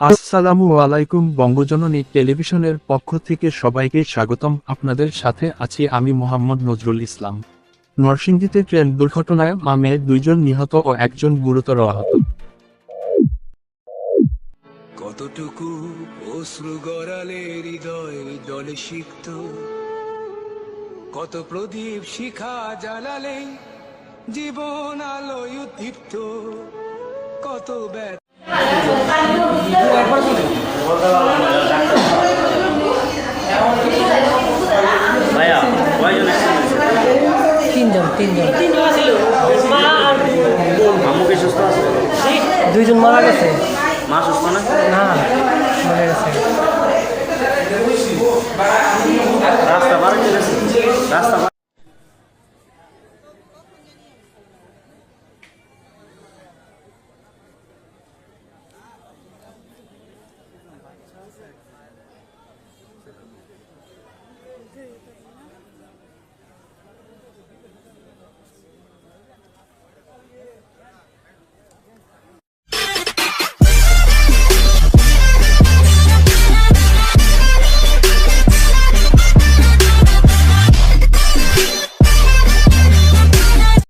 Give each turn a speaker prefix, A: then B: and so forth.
A: আসসালামু আলাইকুম। বঙ্গজননী টেলিভিশনের পক্ষ থেকে সবাইকে স্বাগতম। আপনাদের সাথে আছি আমি মোহাম্মদ নজরুল ইসলাম। নরসিংদীতে ট্রেন দুর্ঘটনায় মেয়ের 2 জন নিহত ও 1 জন গুরুতর আহত।
B: কতটুকু অশ্রু গড়ালে হৃদয় জলে সিক্ত, কত প্রদীপ শিখা জ্বালালে জীবন আলোয় উদ্দীপ্ত, কত ব্যথা
C: ভাইয়া কয়জন
D: তিনজন
C: মামু কি সুস্থ আছে?
D: 2 জন মারা গেছে।
C: মা সুস্থ না?
D: না, মারা গেছে।
C: রাস্তা পার হয়ে গেছে, রাস্তা